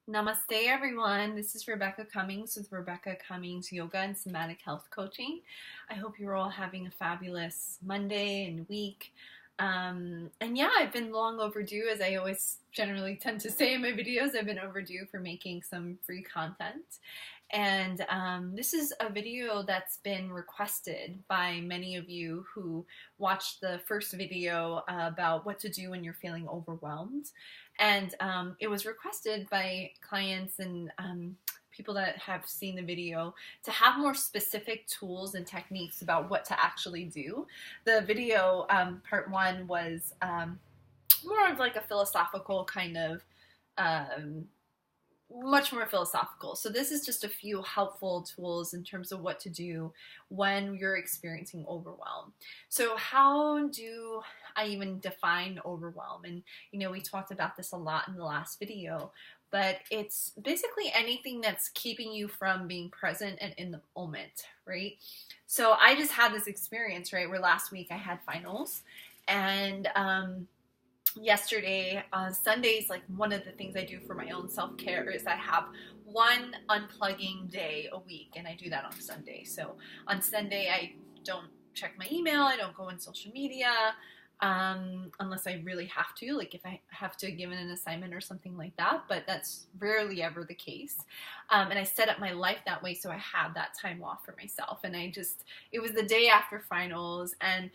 Namaste, everyone. This is Rebecca Cummings with Rebecca Cummings Yoga and Somatic Health Coaching. I hope you're all having a fabulous Monday and week. And yeah, I've been long overdue, as I always generally tend to say in my videos. I've been overdue for making some free content. And this is a video that's been requested by many of you who watched the first video about what to do when you're feeling overwhelmed. And it was requested by clients and people that have seen the video to have more specific tools and techniques about what to actually do. The video, part one, was more of like a philosophical kind of much more philosophical. So this is just a few helpful tools in terms of what to do when you're experiencing overwhelm. So how do I even define overwhelm? And we talked about this a lot in the last video, but it's basically anything that's keeping you from being present and in the moment, right? So I just had this experience, right, where last week I had finals, and yesterday, Sundays, like one of the things I do for my own self-care is I have one unplugging day a week, and I do that on Sunday. So on Sunday, I don't check my email, I don't go on social media, unless I really have to, like if I have to give an assignment or something like that, but that's rarely ever the case. And I set up my life that way so I have that time off for myself. And it was the day after finals, and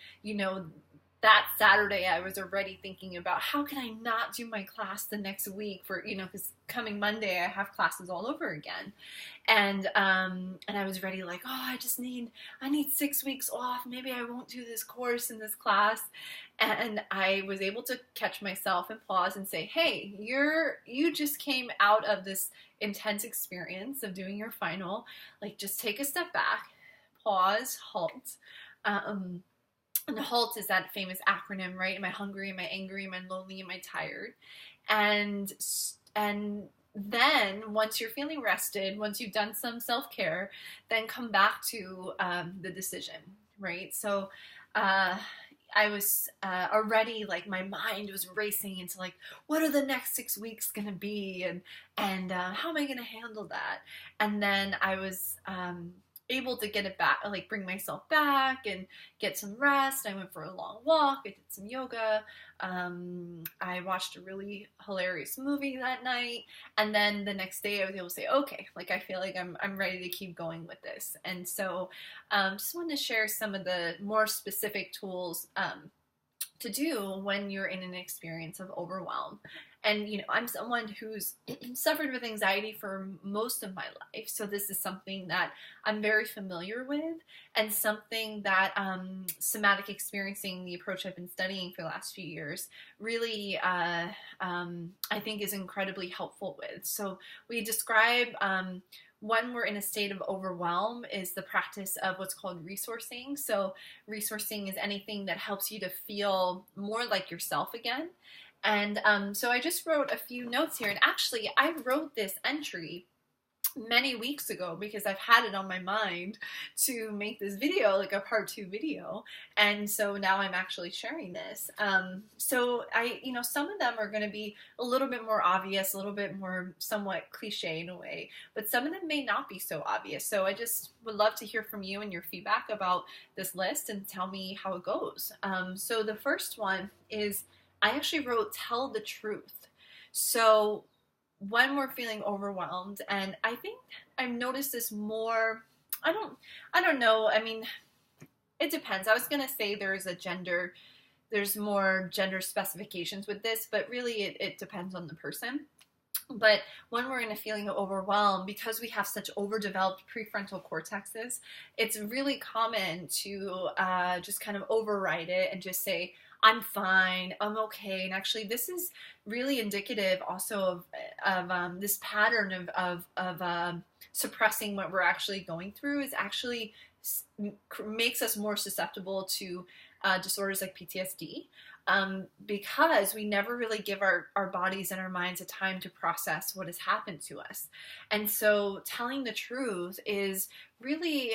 that Saturday, I was already thinking about how can I not do my class the next week for, because coming Monday, I have classes all over again. And I was ready like, oh, I need 6 weeks off. Maybe I won't do this course in this class. And I was able to catch myself and pause and say, hey, you just came out of this intense experience of doing your final. Like, just take a step back, pause, halt. And the Holts is that famous acronym, right? Am I hungry? Am I angry? Am I lonely? Am I tired? And then once you're feeling rested, once you've done some self-care, then come back to the decision, right? So I was already, like, my mind was racing into like, what are the next 6 weeks gonna be, and how am I gonna handle that? And then I was able to get it back, like bring myself back and get some rest. I went for a long walk. I did some yoga. I watched a really hilarious movie that night. And then the next day I was able to say, okay, like I feel like I'm ready to keep going with this. And so just wanted to share some of the more specific tools to do when you're in an experience of overwhelm. And I'm someone who's suffered with anxiety for most of my life, so this is something that I'm very familiar with, and something that somatic experiencing, the approach I've been studying for the last few years, really I think is incredibly helpful with. So we describe when we're in a state of overwhelm is the practice of what's called resourcing. So resourcing is anything that helps you to feel more like yourself again. And so I just wrote a few notes here. And actually, I wrote this entry many weeks ago because I've had it on my mind to make this video, like a part 2 video. And so now I'm actually sharing this. So some of them are going to be a little bit more obvious, a little bit more somewhat cliche in a way, but some of them may not be so obvious. So I just would love to hear from you and your feedback about this list and tell me how it goes. So the first one is, I actually wrote, tell the truth. So when we're feeling overwhelmed, and I think I've noticed this more, I don't know, I mean, it depends. I was going to say there's more gender specifications with this, but really it depends on the person. But when we're in a feeling of overwhelm, because we have such overdeveloped prefrontal cortexes, it's really common to just kind of override it and just say, I'm fine, I'm okay. And actually, this is really indicative also of this pattern of suppressing what we're actually going through is actually makes us more susceptible to disorders like PTSD. Because we never really give our bodies and our minds a time to process what has happened to us. And so telling the truth is really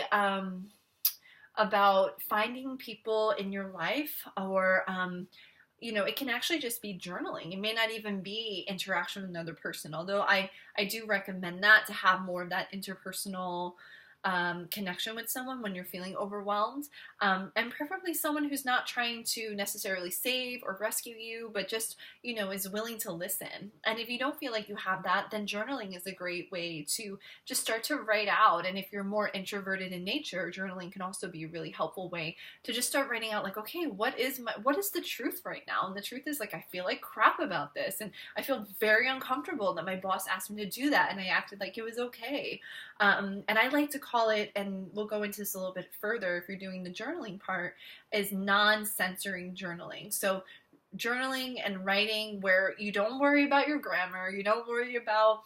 about finding people in your life or it can actually just be journaling. It may not even be interaction with another person, although I do recommend that, to have more of that interpersonal connection with someone when you're feeling overwhelmed, and preferably someone who's not trying to necessarily save or rescue you, but just, is willing to listen. And if you don't feel like you have that, then journaling is a great way to just start to write out. And if you're more introverted in nature, journaling can also be a really helpful way to just start writing out, like, okay, what is the truth right now? And the truth is, like, I feel like crap about this, and I feel very uncomfortable that my boss asked me to do that, and I acted like it was okay. And I like to call it, and we'll go into this a little bit further if you're doing the journaling part, is non-censoring journaling. So journaling and writing where you don't worry about your grammar, you don't worry about,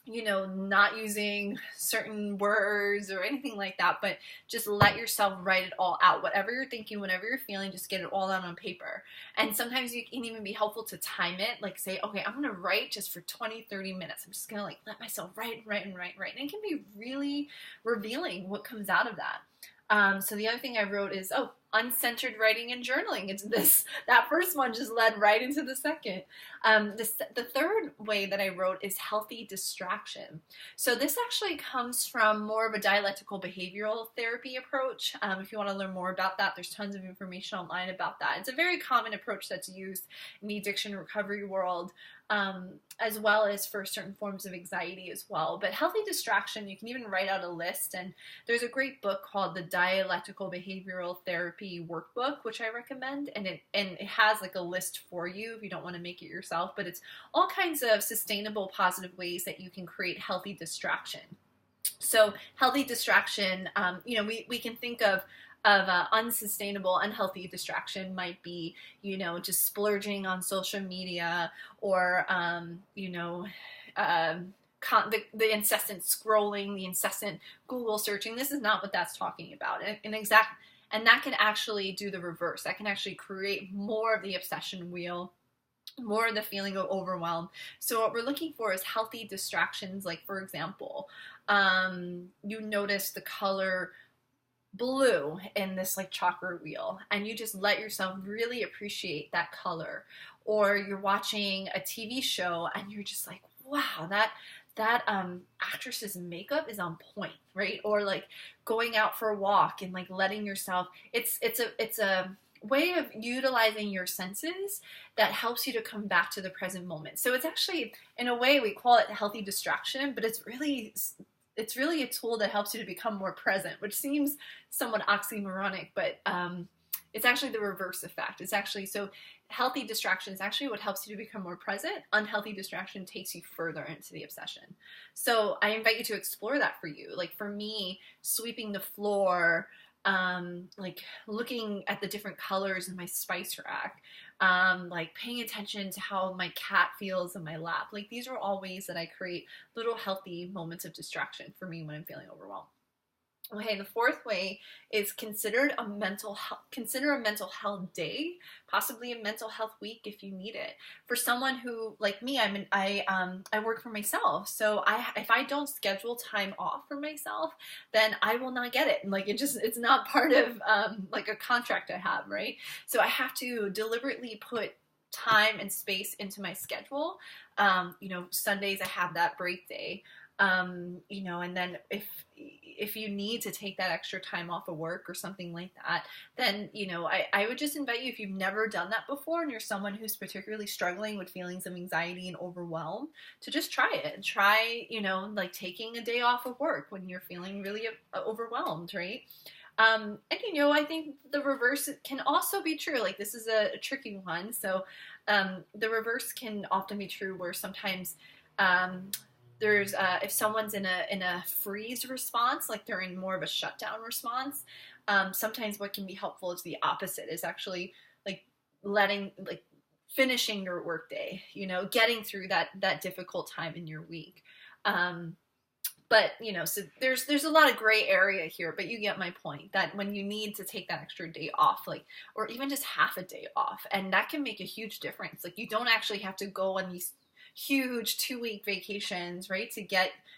not using certain words or anything like that, but just let yourself write it all out. Whatever you're thinking, whatever you're feeling, just get it all out on paper. And sometimes you can even be helpful to time it, like say, okay, I'm going to write just for 20, 30 minutes. I'm just going to like let myself write. And it can be really revealing what comes out of that. So the other thing I wrote is, uncensored writing and journaling. That first one just led right into the second. The third way that I wrote is healthy distraction. So this actually comes from more of a dialectical behavioral therapy approach. If you want to learn more about that, there's tons of information online about that. It's a very common approach that's used in the addiction recovery world, as well as for certain forms of anxiety as well. But healthy distraction, you can even write out a list, and there's a great book called the Dialectical Behavioral Therapy Workbook, which I recommend, and it has like a list for you if you don't want to make it yourself, but it's all kinds of sustainable, positive ways that you can create healthy distraction. So healthy distraction, we can think of unsustainable, unhealthy distraction might be, just splurging on social media, or, the incessant scrolling, the incessant Google searching. This is not what that's talking about. And that can actually do the reverse. That can actually create more of the obsession wheel, more of the feeling of overwhelm. So what we're looking for is healthy distractions. Like, for example, you notice the color blue in this like chalker wheel, and you just let yourself really appreciate that color. Or you're watching a TV show and you're just like, wow, that actress's makeup is on point, right? Or like going out for a walk and like letting yourself, it's a way of utilizing your senses that helps you to come back to the present moment. So it's actually, in a way, we call it healthy distraction, but it's really a tool that helps you to become more present, which seems somewhat oxymoronic, but it's actually the reverse effect. It's actually, so healthy distraction is actually what helps you to become more present. Unhealthy distraction takes you further into the obsession. So I invite you to explore that for you. Like for me, sweeping the floor, like looking at the different colors in my spice rack, like paying attention to how my cat feels in my lap. Like these are all ways that I create little healthy moments of distraction for me when I'm feeling overwhelmed. Okay, the fourth way is consider a mental health day, possibly a mental health week if you need it. For someone who, like me, I work for myself, so if I don't schedule time off for myself, then I will not get it. Like it's not part of like a contract I have, right? So I have to deliberately put time and space into my schedule. Sundays I have that break day. And then if you need to take that extra time off of work or something like that, then, I would just invite you, if you've never done that before and you're someone who's particularly struggling with feelings of anxiety and overwhelm, to just try it and try, like taking a day off of work when you're feeling really overwhelmed, right? I think the reverse can also be true. Like this is a tricky one. So, the reverse can often be true where sometimes, there's if someone's in a freeze response, like they're in more of a shutdown response, sometimes what can be helpful is the opposite, is actually like finishing your workday, getting through that difficult time in your week. But so there's a lot of gray area here, but you get my point, that when you need to take that extra day off, like, or even just half a day off, and that can make a huge difference. Like you don't actually have to go on these huge 2-week vacations, right? To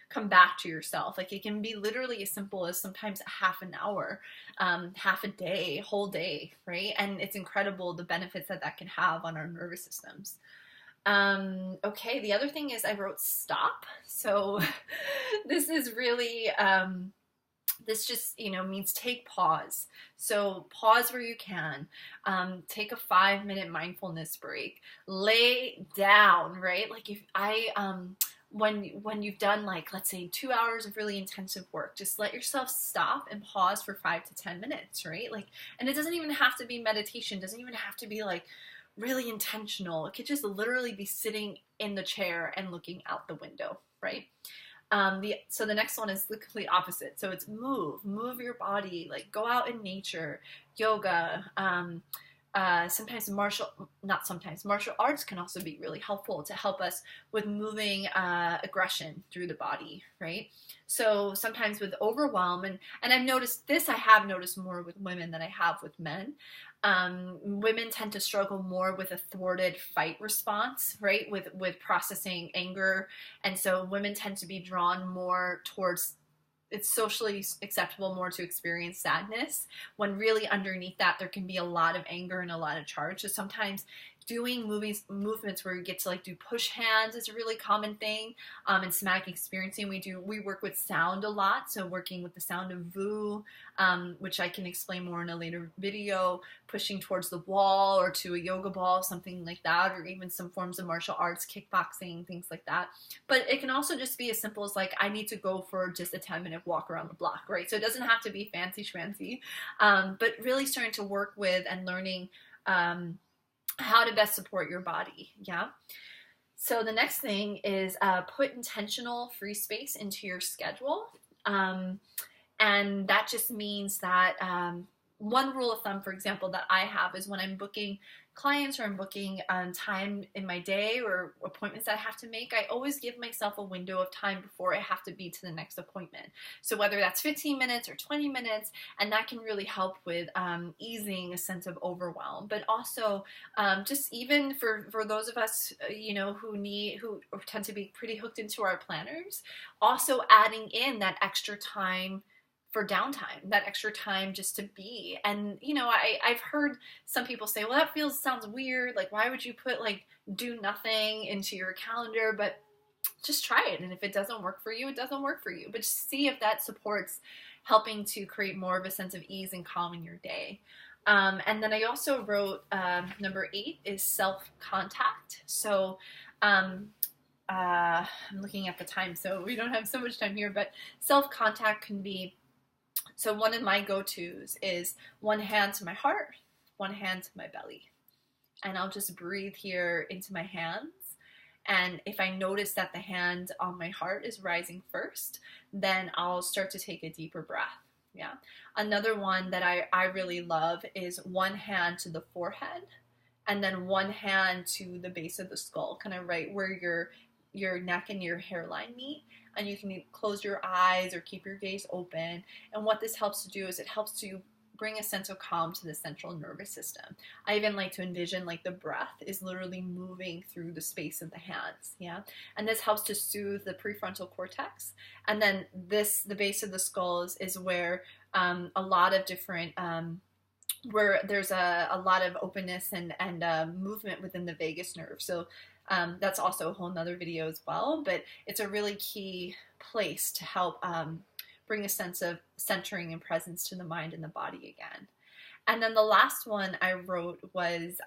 come back to yourself. Like it can be literally as simple as sometimes half an hour, half a day, whole day, right? And it's incredible the benefits that can have on our nervous systems. Okay, the other thing is I wrote stop. So this is really, this just, means take pause. So pause where you can. Take a 5-minute mindfulness break. Lay down, right? Like when you've done, like, let's say 2 hours of really intensive work, just let yourself stop and pause for 5 to 10 minutes, right? Like, and it doesn't even have to be meditation. It doesn't even have to be like really intentional. It could just literally be sitting in the chair and looking out the window, right? So the next one is the complete opposite. So it's move your body, like go out in nature, yoga, martial arts can also be really helpful to help us with moving aggression through the body, right? So sometimes with overwhelm, and I have noticed more with women than I have with men. Women tend to struggle more with a thwarted fight response, right? With processing anger. And so women tend to be drawn more towards, it's socially acceptable more to experience sadness, when really underneath that there can be a lot of anger and a lot of charge. So sometimes doing movements where you get to like do push hands is a really common thing. In somatic experiencing, we work with sound a lot. So working with the sound of vu, which I can explain more in a later video, pushing towards the wall or to a yoga ball, something like that, or even some forms of martial arts, kickboxing, things like that. But it can also just be as simple as like, I need to go for just a 10-minute walk around the block, right? So it doesn't have to be fancy schmancy, but really starting to work with and learning how to best support your body. Yeah. So the next thing is put intentional free space into your schedule. And that just means that one rule of thumb, for example, that I have is when I'm booking clients or I'm booking time in my day or appointments that I have to make, I always give myself a window of time before I have to be to the next appointment. So whether that's 15 minutes or 20 minutes, and that can really help with easing a sense of overwhelm. But also just even for those of us, who tend to be pretty hooked into our planners, also adding in that extra time for downtime, that extra time just to be. And, I've heard some people say, well, that sounds weird. Like, why would you put like do nothing into your calendar? But just try it. And if it doesn't work for you, it doesn't work for you. But just see if that supports helping to create more of a sense of ease and calm in your day. And then I also wrote number 8 is self-contact. So I'm looking at the time, so we don't have so much time here, but self-contact can be, so one of my go-tos is one hand to my heart, one hand to my belly. And I'll just breathe here into my hands. And if I notice that the hand on my heart is rising first, then I'll start to take a deeper breath. Yeah. Another one that I really love is one hand to the forehead and then one hand to the base of the skull, kind of right where your neck and your hairline meet. And you can close your eyes or keep your gaze open. And what this helps to do is it helps to bring a sense of calm to the central nervous system. I even like to envision like the breath is literally moving through the space of the hands. Yeah. And this helps to soothe the prefrontal cortex. And then the base of the skull is where a lot of different, where there's a lot of openness and movement within the vagus nerve. So that's also a whole nother video as well, but it's a really key place to help bring a sense of centering and presence to the mind and the body again. And then the last one I wrote was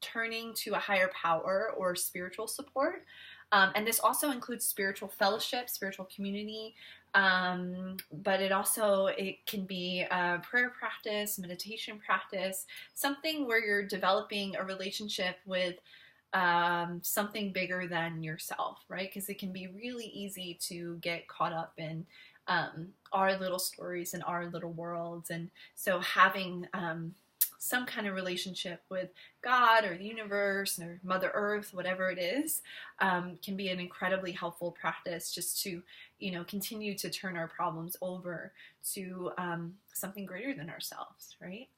turning to a higher power or spiritual support. And this also includes spiritual fellowship, spiritual community, but it can be prayer practice, meditation practice, something where you're developing a relationship with something bigger than yourself, right? Because it can be really easy to get caught up in our little stories and our little worlds. And so having some kind of relationship with God or the universe or Mother Earth, whatever it is, can be an incredibly helpful practice just to, continue to turn our problems over to something greater than ourselves, right?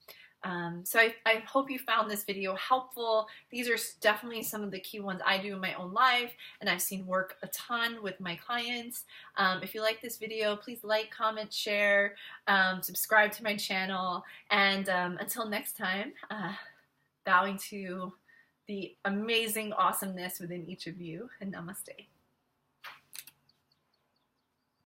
So I hope you found this video helpful. These are definitely some of the key ones I do in my own life, and I've seen work a ton with my clients. If you like this video, please like, comment, share, subscribe to my channel, and until next time, bowing to the amazing awesomeness within each of you, and namaste.